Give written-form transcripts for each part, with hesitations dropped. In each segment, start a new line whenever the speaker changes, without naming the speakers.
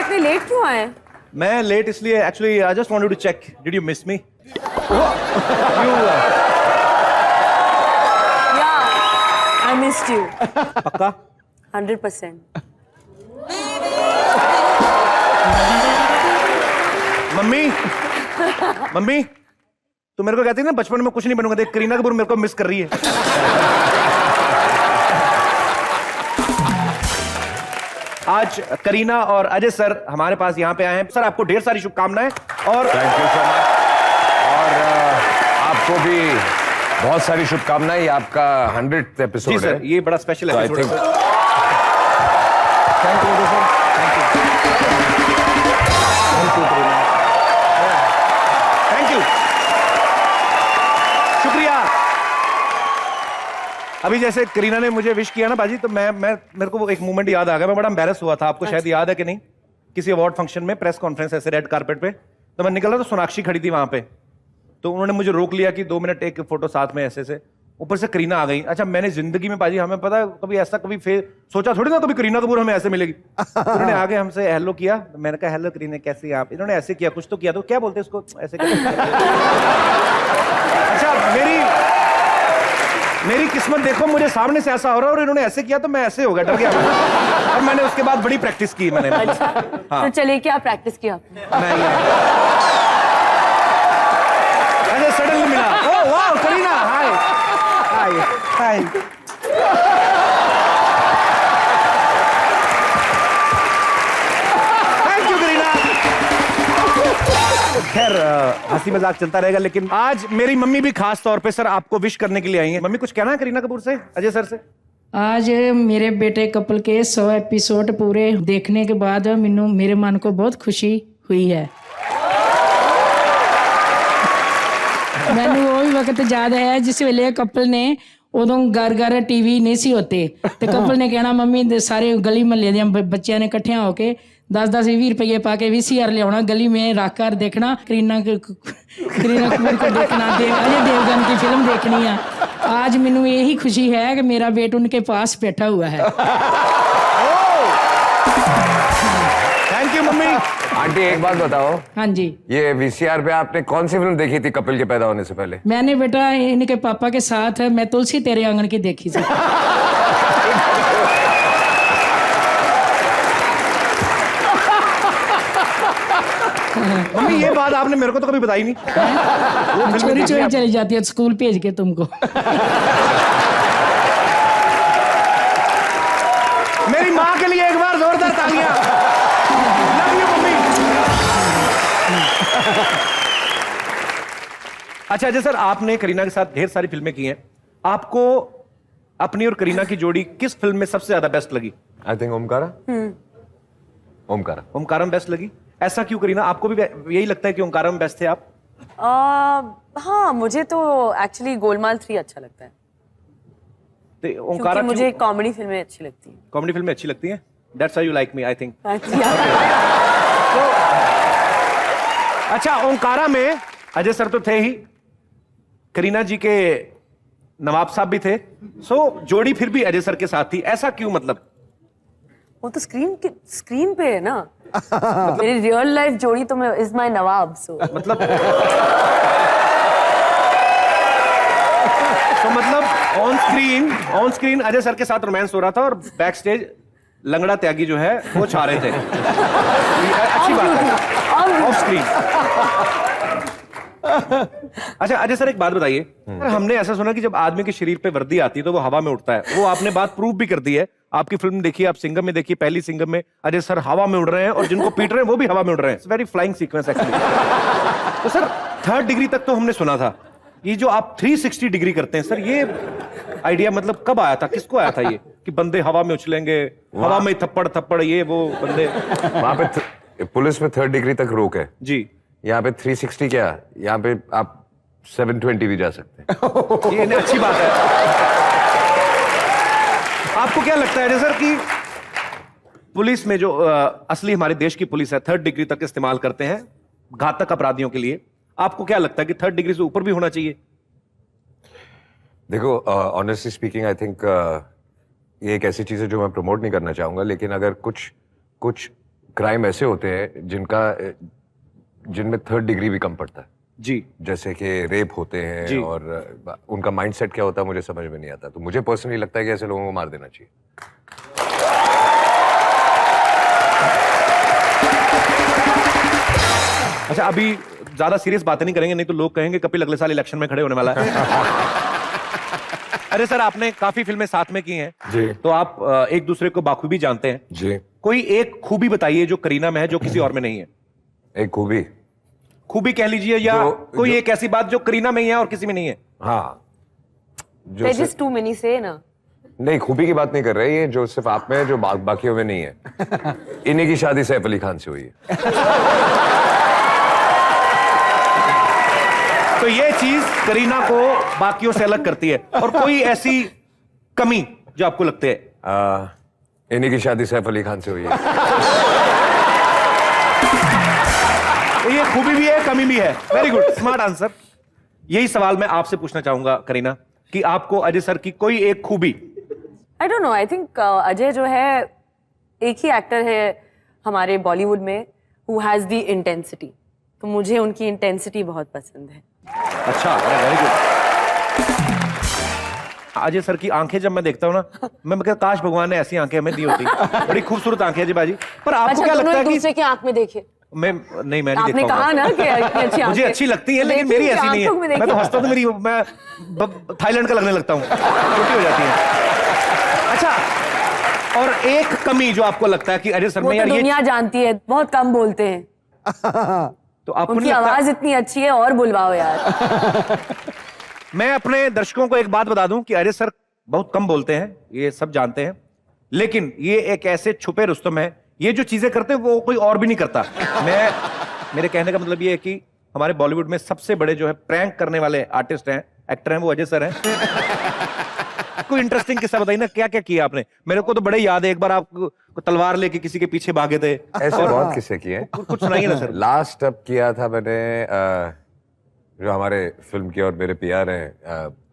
इतने लेट क्यों आए?
मैं लेट इसलिए, actually I just wanted to check, did you miss me?
या आई मिस्ड यू।
पक्का?
100%।
मम्मी मम्मी तू मेरे को कहती है ना बचपन में कुछ नहीं बनूंगा, देख करीना कपूर मेरे को मिस कर रही है। आज करीना और अजय सर हमारे पास यहाँ पे आए हैं। सर आपको ढेर सारी शुभकामनाएं और
थैंक यू सो मच। और आपको भी बहुत सारी शुभकामनाएं। ये आपका 100th एपिसोड है।
सर ये बड़ा स्पेशल एपिसोड है।
Thank you sir.
Thank you, शुक्रिया। अभी जैसे करीना ने मुझे विश किया ना बाजी, तो मेरे को वो एक मोमेंट याद आ गया। मैं बड़ा एम्बैरेस हुआ था, आपको शायद याद है कि नहीं, किसी अवार्ड फंक्शन में प्रेस कॉन्फ्रेंस ऐसे रेड कारपेट पे, तो मैं निकला तो सोनाक्षी खड़ी थी वहां पे, तो उन्होंने मुझे रोक लिया कि 2 मिनट एक फोटो साथ में ऐसे से। ऊपर से करीना आ गई। अच्छा मैंने जिंदगी में बाजी, हमें पता है कभी ऐसा कभी सोचा थोड़ी ना कभी करीना कपूर हमें ऐसे मिलेगी। उन्होंने आगे हमसे हेलो किया, तो मैंने कहा हेलो करीना कैसी आप। इन्होंने ऐसे किया, कुछ तो किया, तो क्या बोलते हैं उसको ऐसे अच्छा मेरी किस्मत देखो, मुझे सामने से ऐसा हो रहा है और इन्होंने ऐसे किया तो मैं ऐसे हो गया, डर गया। और मैंने उसके बाद बड़ी प्रैक्टिस की मैंने।
अच्छा
हाँ।
तो चलिए क्या प्रैक्टिस किया आपने?
ऐसे सडनली मिला, ओह वाह Kareena, hi hi hi. Thank you Kareena. खैर हंसी मजाक चलता रहेगा, लेकिन आज मेरी मम्मी भी खास तौर पे सर आपको विश करने के लिए आई है। मम्मी कुछ कहना है करीना कपूर से, अजय सर से?
आज मेरे बेटे कपल के 100 एपिसोड पूरे देखने के बाद मेरे मन को बहुत खुशी हुई है। मैंने वो भी वक्त याद है जिस वेले कपल ने उदों घर टीवी नहीं सी होते, तो कपल ने कहना मम्मी सारे गली महल्ले दे बच्चों ने इकट्ठिया होके 10-10 20 रुपये पा के VCR ले आना, गली में रख कर देखना, करीना कपूर को देखना, अजय देवगन की फिल्म देखनी है। आज मैनू यही खुशी है कि मेरा बेटा उनके पास बैठा हुआ है।
Thank you mummy.
आंटी एक बात बताओ।
हाँ जी।
ये VCR पे आपने कौन सी फिल्म देखी थी कपिल के पैदा होने से पहले?
मैंने बेटा इनके पापा के साथ मैं तुलसी तेरे आंगन की देखी थी।
मम्मी ये बात आपने मेरे को तो कभी बताई नहीं। वो
चोरी चोरी चली जाती है स्कूल भेज के तुमको।
मेरी माँ के लिए एक बार जोरदार तालियां। Love you mummy. अच्छा अजय सर, आपने करीना के साथ ढेर सारी फिल्में की हैं, आपको अपनी और करीना की जोड़ी किस फिल्म में सबसे ज्यादा बेस्ट लगी?
I think Omkara. ओमकारा।
ओमकारम बेस्ट लगी। ऐसा क्यों करीना, आपको भी यही लगता है कि ओमकारम बेस्ट थे आप?
हाँ मुझे तो एक्चुअली गोलमाल 3 अच्छा लगता है,
तो ओमकारा
मुझे कॉमेडी फिल्में अच्छी लगती हैं।
कॉमेडी फिल्में अच्छी लगती हैं, that's why you like me I think. अच्छा ओमकारा में अजय सर तो थे ही, करीना जी के नवाब साहब भी थे, सो जोड़ी फिर भी अजय सर के साथ थी, ऐसा क्यों? मतलब
वो तो स्क्रीन पे है ना। मेरी रियल लाइफ जोड़ी तो मैं इज माय नवाब, सो
मतलब तो मतलब ऑन स्क्रीन अजय सर के साथ रोमांस हो रहा था और बैक स्टेज लंगड़ा त्यागी जो है वो छा रहे थे। अच्छी बात है, ऑफ स्क्रीन। अच्छा अजय सर एक बात बताइए, हमने ऐसा सुना कि जब आदमी के शरीर पे वर्दी आती है तो वो हवा में उड़ता है, वो आपने बात प्रूव भी कर दी है। आपकी फिल्म देखिए, आप सिंघम में देखिए, पहली सिंघम में अजय सर हवा में उड़ रहे हैं और जिनको पीट रहे हैं वो भी हवा में उड़ रहे हैं। Very flying sequence actually. तो सर 3rd डिग्री तक तो हमने सुना था, ये जो आप 360 डिग्री करते हैं सर, ये आइडिया मतलब कब आया था, किसको आया था ये कि बंदे हवा में उछलेंगे, हवा में थप्पड़ ये वो बंदे?
वहां पे पुलिस में 3rd डिग्री तक रोक है
जी,
यहाँ पे 360 क्या, यहाँ पे आप 720 भी जा सकते हैं।
ये अच्छी बात है। आपको क्या लगता है सर कि पुलिस में जो असली हमारे देश की पुलिस है 3rd डिग्री तक इस्तेमाल करते हैं घातक अपराधियों के लिए, आपको क्या लगता है कि 3rd डिग्री से ऊपर भी होना चाहिए?
देखो ऑनेस्टली स्पीकिंग आई थिंक ये एक ऐसी चीज है जो मैं प्रमोट नहीं करना चाहूंगा, लेकिन अगर कुछ क्राइम ऐसे होते हैं जिनमें 3rd डिग्री भी कम पड़ता है
जी,
जैसे कि रेप होते हैं
जी।
और उनका माइंडसेट क्या होता है मुझे समझ में नहीं आता। तो मुझे पर्सनली लगता है कि ऐसे लोगों को मार देना चाहिए।
अच्छा अभी ज्यादा सीरियस बातें नहीं करेंगे, नहीं तो लोग कहेंगे कपिल अगले साल इलेक्शन में खड़े होने वाला है। अरे सर, आपने काफी फिल्में साथ में की हैं
जी।
तो आप एक दूसरे को बाखूबी जानते हैं।
जी।
कोई एक खूबी बताइए जो करीना में है जो किसी और में नहीं है।
एक खूबी
कह लीजिए या कोई एक ऐसी बात जो करीना में ही है और किसी में नहीं है।
हाँ,
Pages too many say ना।
नहीं, खूबी की बात नहीं कर रहे, ये जो सिर्फ आप में है, जो बाकियों में नहीं है। इन्हीं की शादी सैफ अली खान से हुई है।
तो ये चीज करीना को बाकियों से अलग करती है। और कोई ऐसी कमी जो आपको लगती है?
इन्हीं की शादी सैफ अली खान से हुई है।
तो ये खूबी भी है, कमी भी है। Very good, smart answer. यही सवाल मैं आपसे पूछना चाहूंगा करीना कि आपको अजय सर की कोई एक खूबी।
I don't know, I think Ajay जो है एक ही एक्टर है हमारे बॉलीवुड में हु हैज द इंटेंसिटी, तो मुझे उनकी इंटेंसिटी बहुत पसंद है।
अच्छा, वेरी गुड। अजय सर की आंखें जब मैं देखता हूँ ना, मैं कहता काश भगवान ने ऐसी आंखें हमें दी होती। बड़ी खूबसूरत आंखें अजय बाजी। पर आपको क्या लगता है कि
दूसरे की आंख में देखे?
मैं नहीं देख
आपने कहा ना कि अच्छी
मुझे अच्छी लगती है, लेकिन मेरी ऐसी नहीं है। मैं तो हंसता तो मैं थाईलैंड का लगने लगता हूँ, छोटी हो जाती है। अच्छा, और एक कमी जो आपको लगता है कि अजय सर में यार, ये
दुनिया जानती है, बहुत कम बोलते हैं।
तो आपको
उनकी आवाज इतनी अच्छी है, और बुलवाओ यार।
मैं अपने दर्शकों को एक बात बता दूं कि अजय सर बहुत कम बोलते हैं, ये सब जानते हैं, लेकिन ये एक ऐसे छुपे रुस्तम है, ये जो चीजें करते हैं वो कोई और भी नहीं करता। मेरे कहने का मतलब ये है कि हमारे बॉलीवुड में सबसे बड़े जो है प्रैंक करने वाले आर्टिस्ट हैं, एक्टर हैं, वो अजय सर हैं। कोई इंटरेस्टिंग किस्सा बताइए ना, क्या क्या किया आपने? मेरे को तो बड़े याद है, एक बार आप तलवार लेके किसी के पीछे भागे थे।
ऐसे बहुत किस्से किए हैं।
कुछ सुनाइए ना सर।
लास्ट अब किया था मैंने, जो हमारे फिल्म के और मेरे पीआर हैं,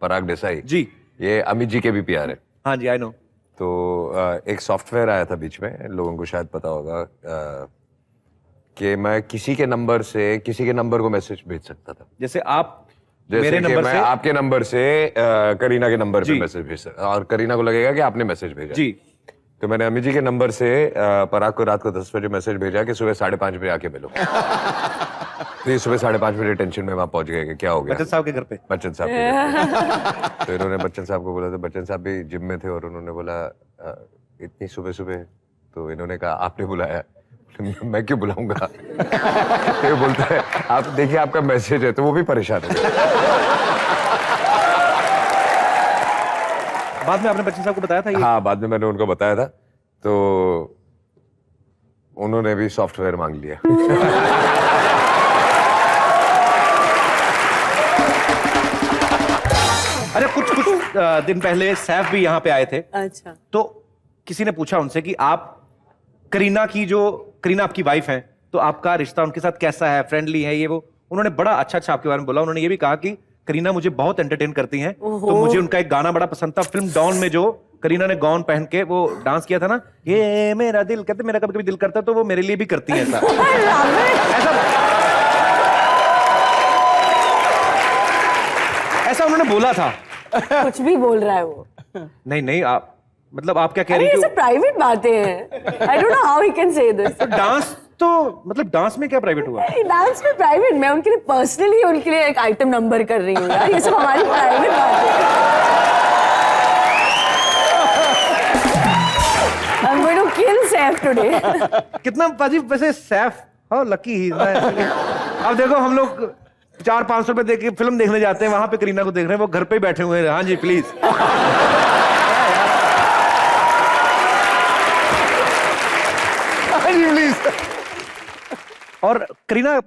पराग देसाई
जी,
ये अमित जी के भी पीआर है।
हाँ जी, आई नो।
तो एक सॉफ्टवेयर आया था बीच में, लोगों को शायद पता होगा, कि मैं किसी के नंबर को मैसेज भेज सकता था।
जैसे आप
जैसे
मेरे नंबर
मैं
से
आपके नंबर से करीना के नंबर पे मैसेज भेज सकता, और करीना को लगेगा कि आपने मैसेज भेजा
जी।
तो मैंने अमित जी के नंबर से पराग को रात को 10 बजे मैसेज भेजा कि सुबह 5:30 बजे आके मिलो। तो ये सुबह 5:30 बजे टेंशन में वहां पहुंच गए कि क्या हो गया।
बच्चन साहब के घर पे।
बच्चन साहब के घर पे। तो इन्होंने बच्चन साहब को बोला, तो बच्चन साहब भी जिम में थे, और उन्होंने बोला इतनी सुबह सुबह? तो इन्होंने कहा आपने बुलाया। मैं क्यों बुलाऊंगा? तो बोलता है आप देखिए आपका मैसेज है। तो वो भी परेशान हो गए।
बाद में आपने बच्चन साहब को बताया था ये?
हाँ, बाद में मैंने उनको बताया था, तो उन्होंने भी सॉफ्टवेयर मांग लिया।
अरे कुछ दिन पहले सैफ भी यहाँ पे आए थे।
अच्छा।
तो किसी ने पूछा उनसे कि आप करीना आपकी वाइफ है, तो आपका रिश्ता उनके साथ कैसा है, फ्रेंडली है ये वो? उन्होंने बड़ा अच्छा आपके बारे में बोला। उन्होंने ये भी कहा कि करीना मुझे बहुत एंटरटेन करती हैं। तो मुझे उनका एक गाना बड़ा पसंद था, फिल्म डॉन में जो करीना ने गाउन पहन के वो डांस किया था ना, ये मेरा दिल कहते, मेरा कभी कभी दिल करता है, तो वो मेरे लिए भी करती है ऐसा। ऐसा उन्होंने बोला था।
कुछ भी बोल रहा है वो।
नहीं, आप मतलब आप क्या कह रही
हैं?
हैं?
ये प्राइवेट बातें हैं। I don't know how he can say this.
Dance तो मतलब डांस में क्या प्राइवेट हुआ?
डांस में प्राइवेट, मैं उनके लिए पर्सनली उनके लिए एक आइटम नंबर कर रही हूँ यार, ये सब हमारी प्राइवेट बातें हैं। I'm going to kill Saif today.
कितना पाजी वैसे Saif, how lucky he is. अब देखो हम लोग 400-500 रुपए दे के फिल्म देखने जाते हैं, वहां पे करीना को देख रहे हैं, वो घर पे ही बैठे हुए हैं। हाँ जी प्लीज। हाँ जी प्लीज। और करीना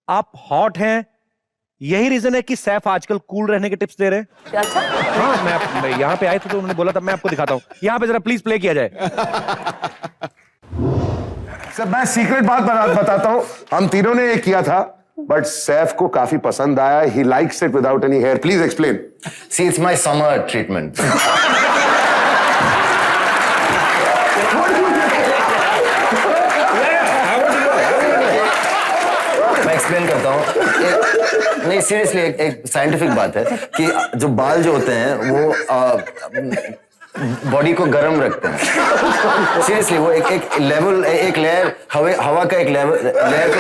आप हॉट हैं, यही रीजन है कि सैफ आजकल कूल रहने के टिप्स दे रहे हैं?
अच्छा।
हाँ, मैं यहाँ पे आए थे तो उन्होंने बोला था, मैं आपको दिखाता हूँ। यहाँ पे जरा प्लीज प्ले किया जाए।
सर मैं सीक्रेट बात बताता हूँ, हम तीनों ने ये किया था, बट सैफ को काफी पसंद आया। He likes it without any hair. Please explain.
See, it's my summer treatment. भाई सीरियसली एक साइंटिफिक बात है कि जो बाल जो होते हैं वो बॉडी को गर्म रखते हैं। सीरियसली वो एक लेवल, एक लेयर हवा का एक लेयर को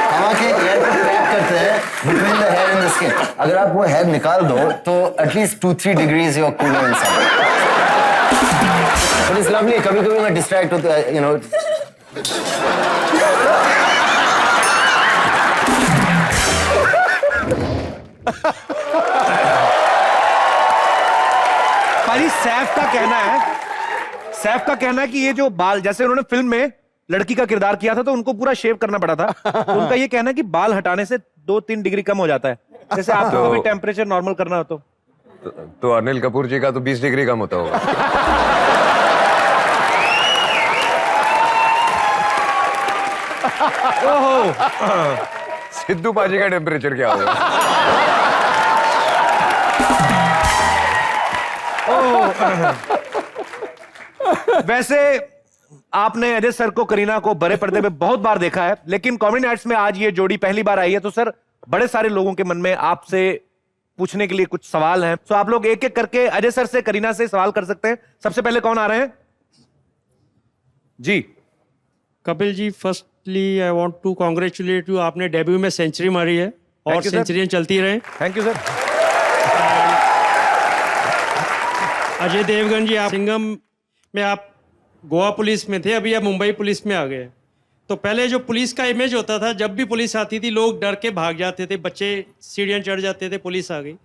हवा के लेयर को ट्रैप करते हैं between the hair and the skin. अगर आप वो हेयर निकाल दो तो at least 2-3 degrees your cooler inside. But it's lovely. कभी कभी मैं डिस्ट्रैक्ट होता है, यू नो।
भाई सैफ का कहना है कि ये जो बाल, जैसे उन्होंने फिल्म में लड़की का किरदार किया था तो उनको पूरा शेव करना पड़ा था, तो उनका ये कहना है कि बाल हटाने से 2-3 डिग्री कम हो जाता है। जैसे आपको कभी टेम्परेचर नॉर्मल करना हो तो
अनिल कपूर जी का तो 20 डिग्री कम होता होगा।
ओहो,
सिद्धू पाजी का टेम्परेचर क्या होगा?
वैसे आपने अजय सर को, करीना को बड़े पर्दे पे बहुत बार देखा है, लेकिन कॉमेडी नाइट्स में आज ये जोड़ी पहली बार आई है, तो सर बड़े सारे लोगों के मन में आपसे पूछने के लिए कुछ सवाल हैं, तो आप लोग एक एक करके अजय सर से, करीना से सवाल कर सकते हैं। सबसे पहले कौन आ रहे हैं जी?
Kapil ji, firstly I want to congratulate you, आपने डेब्यू में सेंचुरी मारी है और सेंचुरियां चलती रहें।
Thank you sir.
Ajay Devgan ji, आप सिंघम में आप गोवा पुलिस में थे, अभी आप मुंबई पुलिस में आ गए। तो पहले जो पुलिस का इमेज होता था, जब भी पुलिस आती थी लोग डर के भाग जाते थे, बच्चे सीढ़ियाँ चढ़ जाते थे, पुलिस आ गई।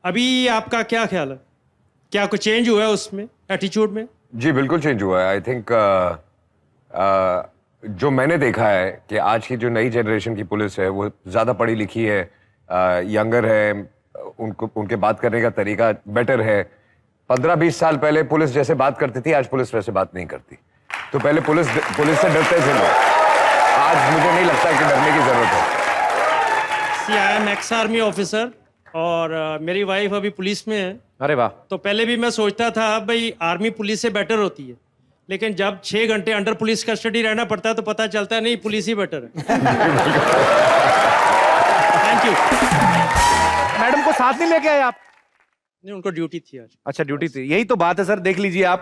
अभी आपका क्या ख्याल है, क्या कुछ चेंज हुआ है उसमें, एटीट्यूड में?
जी बिल्कुल चेंज हुआ है। आई थिंक जो मैंने देखा है कि आज की जो नई जनरेशन की पुलिस है वो ज़्यादा पढ़ी लिखी है, यंगर है, उनके बात करने का तरीका बेटर है। 15-20 साल पहले पुलिस जैसे बात करती थी, आज पुलिस वैसे बात नहीं करती। तो पहले पुलिस से डरते थे लोग, आज मुझे नहीं लगता कि डरने की जरूरत है।
See I am ex army officer और मेरी वाइफ अभी पुलिस में है।
अरे वाह।
तो पहले भी मैं सोचता था भाई आर्मी पुलिस से बेटर होती है, लेकिन जब 6 घंटे अंडर पुलिस कस्टडी रहना पड़ता है तो पता चलता है नहीं, पुलिस ही बेटर है। Thank you.
मैडम को साथ नहीं लेके आए आप?
नहीं, उनको ड्यूटी थी आज।
अच्छा, ड्यूटी थी। यही तो बात है सर, देख लीजिए आप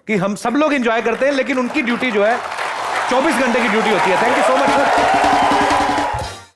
कि हम सब लोग एंजॉय करते हैं, लेकिन उनकी ड्यूटी जो है 24 घंटे की ड्यूटी होती है। Thank you so much sir.